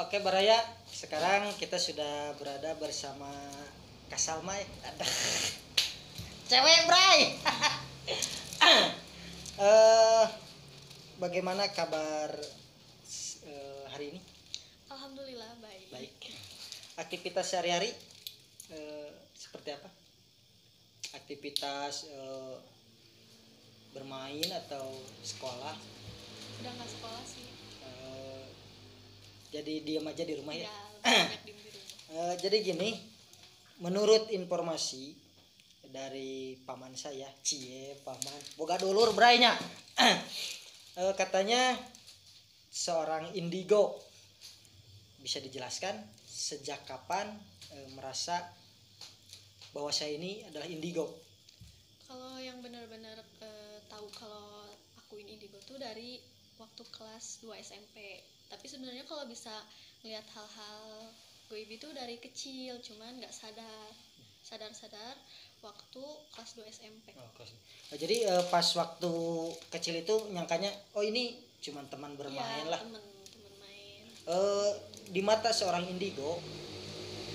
Oke Baraya, sekarang kita sudah berada bersama Kak Salma ya. Ada cewek Bray. Eh, Bagaimana kabar hari ini? Alhamdulillah baik. Baik. Aktivitas sehari-hari seperti apa? Aktivitas bermain atau sekolah? Udah nggak sekolah sih. Jadi diam aja di rumah ya? Ya, banyak diem di rumah. Jadi gini, menurut informasi dari paman saya, paman, boga dulur brainya, katanya seorang indigo. Bisa dijelaskan sejak kapan merasa bahwa saya ini adalah indigo? Kalau yang benar-benar tahu kalau aku ini indigo tuh dari waktu kelas 2 SMP. Tapi sebenarnya kalau bisa ngelihat hal-hal goib itu dari kecil, cuman nggak sadar waktu kelas 2 SMP. Jadi pas waktu kecil itu nyangkanya oh ini cuma teman bermain Ya, lah. temen main. Di mata seorang indigo,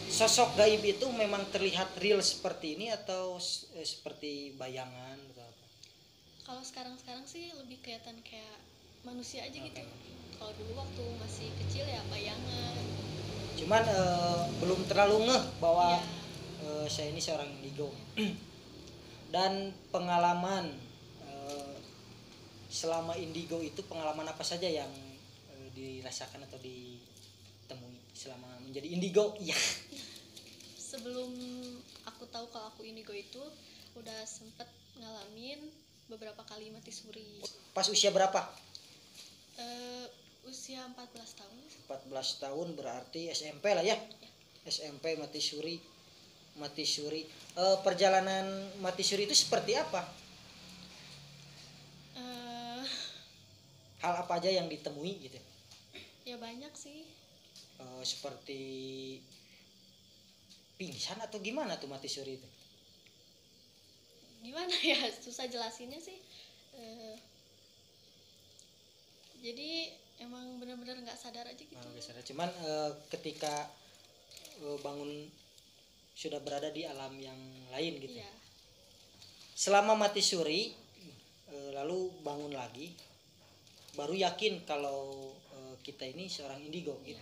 sosok gaib itu memang terlihat real seperti ini atau seperti bayangan atau apa? Kalau sekarang sih lebih kelihatan kayak manusia aja gitu. Oke. Kalau dulu waktu masih kecil ya bayangan. Cuman belum terlalu ngeh bahwa Ya, saya ini seorang indigo. Dan pengalaman selama indigo itu, pengalaman apa saja yang dirasakan atau ditemui selama menjadi indigo? Iya. sebelum aku tahu kalau aku indigo itu udah sempet ngalamin beberapa kali mati suri. Pas usia berapa? Usia 14 tahun. 14 tahun berarti SMP lah ya. SMP mati suri. Perjalanan mati suri itu seperti apa? Hal apa aja yang ditemui gitu? Ya banyak sih. Seperti pingsan atau gimana tuh mati suri itu? Gimana ya, susah jelasinnya sih. Jadi emang benar-benar nggak sadar aja gitu. Cuman ketika bangun sudah berada di alam yang lain gitu. Iya. Selama mati suri lalu bangun lagi, baru yakin kalau kita ini seorang indigo gitu.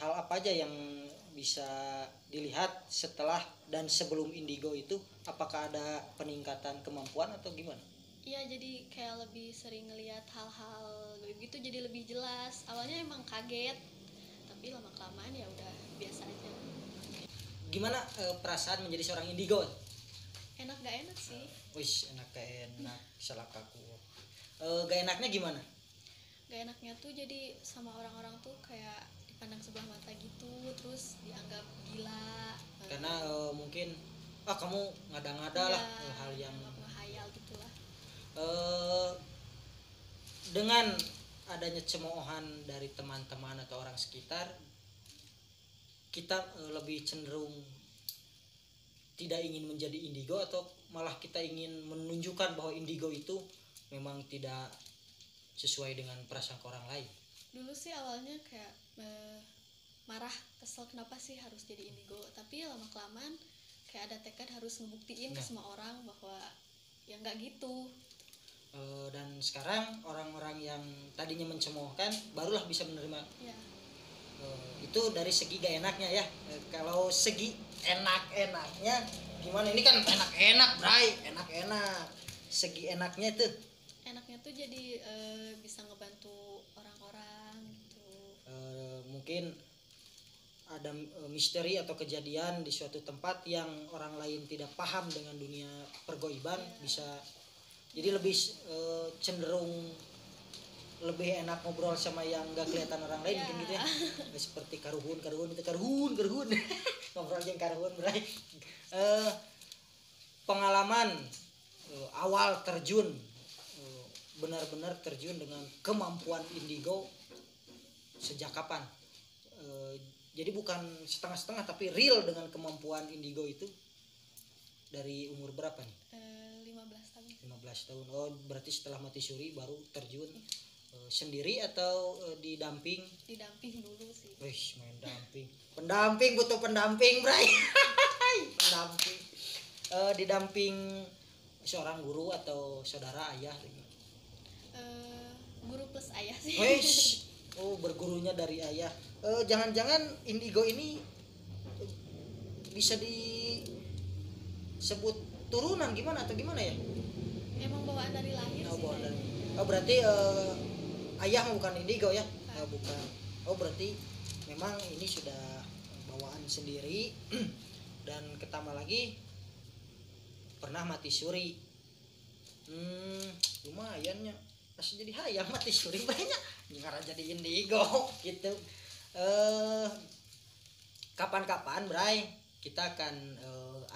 Hal apa aja yang bisa dilihat setelah dan sebelum indigo itu? Apakah ada peningkatan kemampuan atau gimana? Iya, jadi kayak lebih sering ngelihat hal-hal gitu, jadi lebih jelas. Awalnya emang kaget, tapi lama-kelamaan ya udah biasa aja. Gimana perasaan menjadi seorang indigo? Enak gak enak sih. Wih, enak gak enak, salah kaku. Gak enaknya gimana? Gak enaknya tuh jadi sama orang-orang tuh kayak dipandang sebelah mata gitu, terus dianggap gila. Karena mungkin kamu ngada-ngada lah hal yang ngehayal gitulah. Dengan adanya cemoohan dari teman-teman atau orang sekitar, kita lebih cenderung tidak ingin menjadi indigo atau malah kita ingin menunjukkan bahwa indigo itu memang tidak sesuai dengan prasangka orang lain. Dulu sih awalnya kayak marah, kesel kenapa sih harus jadi indigo, tapi lama-kelamaan kayak ada tekad harus ngebuktiin ke semua orang bahwa ya nggak gitu. Dan sekarang orang-orang yang tadinya mencemoohkan barulah bisa menerima. Ya. Itu dari segi gak enaknya ya. Kalau segi enak-enaknya gimana? Ini kan enak-enak Bray, enak-enak. Segi enaknya tuh? Enaknya tuh jadi bisa ngebantu orang-orang gitu. Mungkin ada misteri atau kejadian di suatu tempat yang orang lain tidak paham dengan dunia pergoiban, bisa jadi lebih cenderung lebih enak ngobrol sama yang gak kelihatan orang lain mungkin gitu ya. Seperti karuhun itu karuhun ngobrol yang karuhun Bray. Pengalaman awal terjun, benar-benar terjun dengan kemampuan indigo sejak kapan? Jadi bukan setengah-setengah tapi real dengan kemampuan indigo itu dari umur berapa nih? 15 tahun. 15 tahun. Oh, berarti setelah mati suri baru terjun. sendiri atau didamping? Didamping dulu sih. Wih, main damping. Pendamping, butuh pendamping, Bray. Pendamping. Didamping seorang guru atau saudara ayah? Guru plus ayah sih. Wih, oh bergurunya dari ayah. Jangan-jangan indigo ini bisa disebut turunan gimana atau gimana ya? Emang bawaan dari lahir Oh, sih. bawaan dari. Oh berarti ayah bukan indigo ya? Bukan. Oh berarti memang ini sudah bawaan sendiri. Dan ketambah lagi pernah mati suri. Lumayannya pas jadi hayang mati suri banyak ngarang jadi indigo gitu. Kapan-kapan Bray kita akan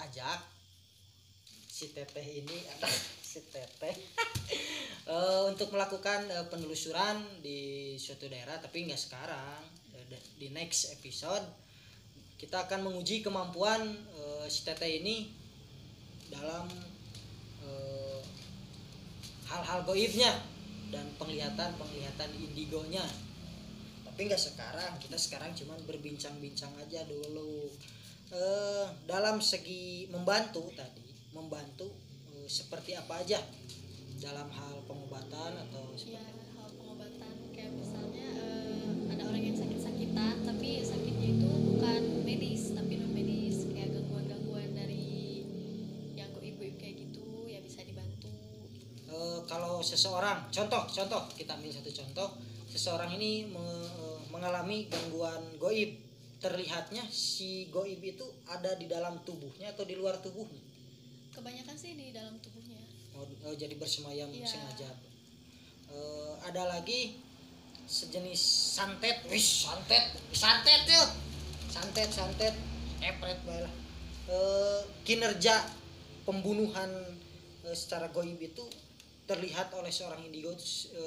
ajak si teteh ini si teteh untuk melakukan penelusuran di suatu daerah, tapi nggak sekarang. Di next episode kita akan menguji kemampuan si teteh ini dalam hal-hal goibnya dan penglihatan indigonya. Tapi nggak sekarang, kita sekarang cuman berbincang-bincang aja dulu. Dalam segi membantu seperti apa aja dalam hal pengobatan atau Ya, hal pengobatan kayak misalnya ada orang yang sakit-sakitan tapi sakitnya itu bukan medis tapi non medis, kayak gangguan-gangguan dari yang goib-goib kayak gitu ya bisa dibantu. Kalau seseorang, contoh kita ambil satu contoh, seseorang ini mengalami gangguan goib, terlihatnya si goib itu ada di dalam tubuhnya atau di luar tubuhnya? Kebanyakan sih di dalam tubuhnya. Jadi bersemayam Ya. sengaja. Ada lagi sejenis santet, santet tuh, santet, epret baiklah. Kinerja pembunuhan secara goib itu terlihat oleh seorang indigo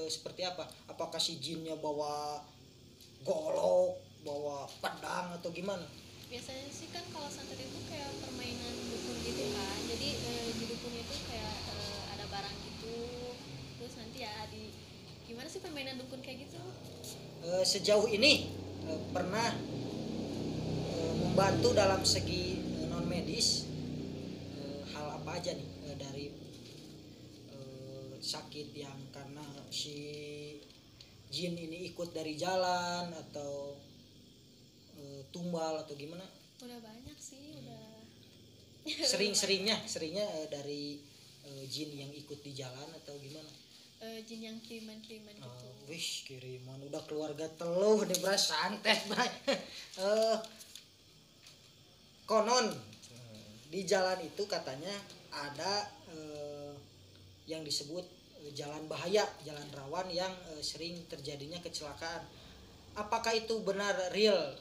seperti apa? Apakah si jinnya bawa golok, bawa pedang atau gimana? Biasanya sih kan kalau santet itu kayak permainan dukun gitu kan, jadi di dukun itu kayak ada barang gitu, terus nanti ya gimana sih permainan dukun kayak gitu. Sejauh ini pernah membantu dalam segi non medis hal apa aja nih dari sakit yang karena si jin ini ikut dari jalan atau tumbal atau gimana? Udah banyak sih, udah Seringnya dari jin yang ikut di jalan atau gimana? jin yang kiriman gitu. Wih, kiriman udah keluarga teluh nih Bray, santet Bray. Konon di jalan itu katanya ada yang disebut jalan bahaya, jalan rawan yang sering terjadinya kecelakaan. Apakah itu benar real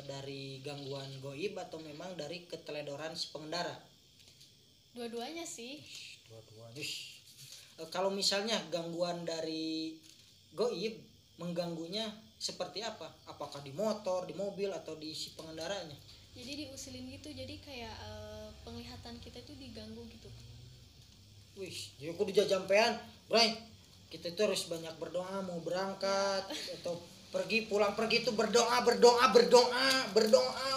dari gangguan goib atau memang dari keteledoran si pengendara? Dua-duanya sih. Dua-duanya. Kalau misalnya gangguan dari goib mengganggunya seperti apa? Apakah di motor, di mobil, atau di si pengendaranya? Jadi diusilin gitu, jadi kayak penglihatan kita itu diganggu gitu. Wih, jadi aku dijajampean, Bray. Kita itu harus banyak berdoa mau berangkat atau pulang pergi itu berdoa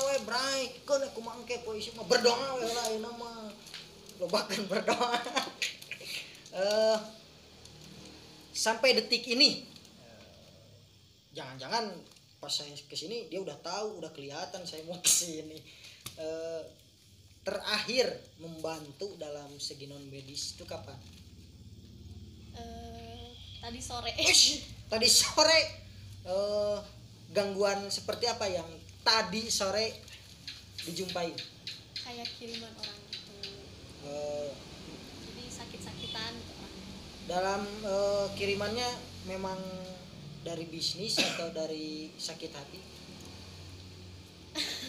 we Bray. Kan aku mangke polisi mah berdoa we lah ini mah. Lobakan berdoa. Sampai detik ini jangan-jangan pas saya kesini dia udah tahu, udah kelihatan saya mau kesini. Terakhir membantu dalam segi non medis itu kapan? Tadi sore. Tadi sore. Gangguan seperti apa yang tadi sore dijumpai? Kayak kiriman orang gitu. Jadi sakit-sakitan gitu orang. Dalam kirimannya memang dari bisnis atau dari sakit hati?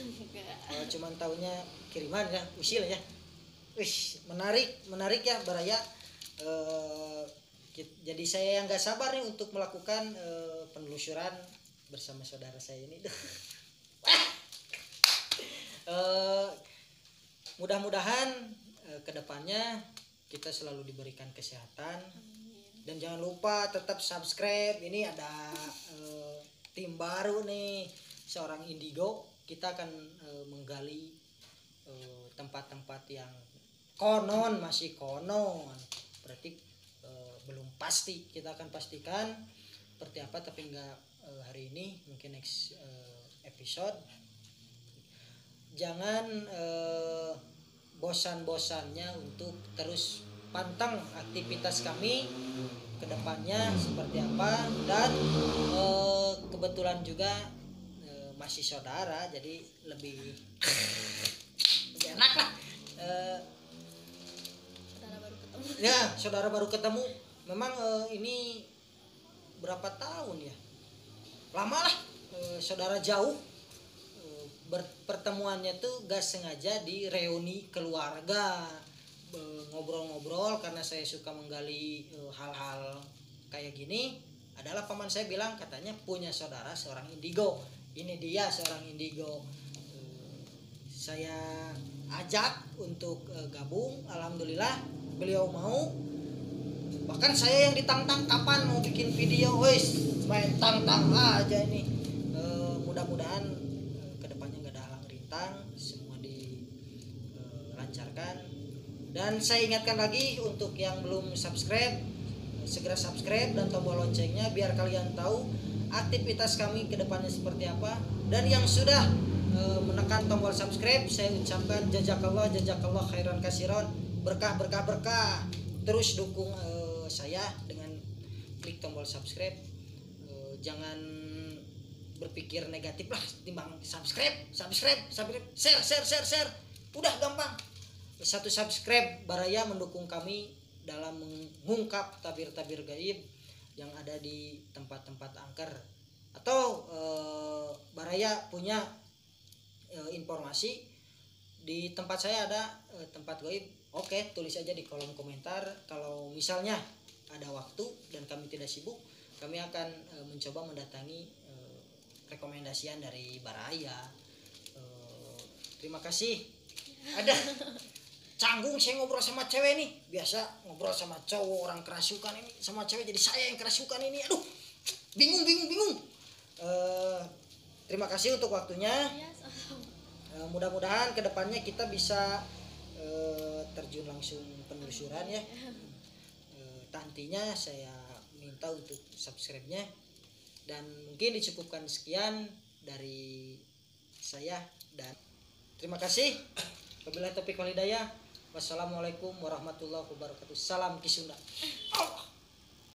Enggak. Cuman tahunya kiriman ya, usil ya. Wih, menarik ya Baraya. Jadi saya yang nggak sabar nih untuk melakukan penelusuran bersama saudara saya ini. Mudah-mudahan kedepannya kita selalu diberikan kesehatan, Dan jangan lupa tetap subscribe. Ini ada tim baru nih, seorang Indigo. Kita akan menggali tempat-tempat yang masih konon, berarti belum pasti. Kita akan pastikan seperti apa, tapi enggak hari ini, mungkin next episode. Jangan bosan-bosannya untuk terus pantang aktivitas kami ke depannya seperti apa. Dan kebetulan juga masih saudara, jadi lebih enak lah. Saudara baru ketemu. Ya, saudara baru ketemu. Memang ini berapa tahun ya? Lama lah, saudara jauh. Pertemuannya tuh gak sengaja di reuni keluarga, ngobrol-ngobrol karena saya suka menggali hal-hal kayak gini. Adalah paman saya bilang, katanya punya saudara seorang Indigo. Ini dia seorang Indigo. Saya ajak untuk gabung. Alhamdulillah beliau mau. Bahkan saya yang ditantang, kapan mau bikin video, wes main tantang aja ini. Mudah-mudahan kedepannya nggak ada halang rintang, semua dilancarkan. Dan saya ingatkan lagi untuk yang belum subscribe, segera subscribe dan tombol loncengnya biar kalian tahu aktivitas kami kedepannya seperti apa. Dan yang sudah menekan tombol subscribe, saya ucapkan jazakallah khairan kasiron, berkah. Terus dukung saya dengan klik tombol subscribe. Jangan berpikir negatif lah, timbang subscribe, share. Udah gampang. Satu subscribe baraya mendukung kami dalam mengungkap tabir-tabir gaib yang ada di tempat-tempat angker. Atau baraya punya informasi di tempat saya ada tempat gaib, oke, tulis aja di kolom komentar. Kalau misalnya ada waktu dan kami tidak sibuk, kami akan mencoba mendatangi rekomendasian dari baraya. Terima kasih. Ada canggung saya ngobrol sama cewek nih. Biasa ngobrol sama cowok orang kerasukan, ini sama cewek jadi saya yang kerasukan ini. Aduh, bingung. Terima kasih untuk waktunya. Mudah-mudahan kedepannya kita bisa terjun langsung penelusuran ya. Nantinya saya minta untuk subscribe-nya. Dan mungkin dicukupkan sekian dari saya, dan terima kasih. Wabillahi taufiq wal hidayah. Wassalamualaikum warahmatullahi wabarakatuh. Salam Kisunda.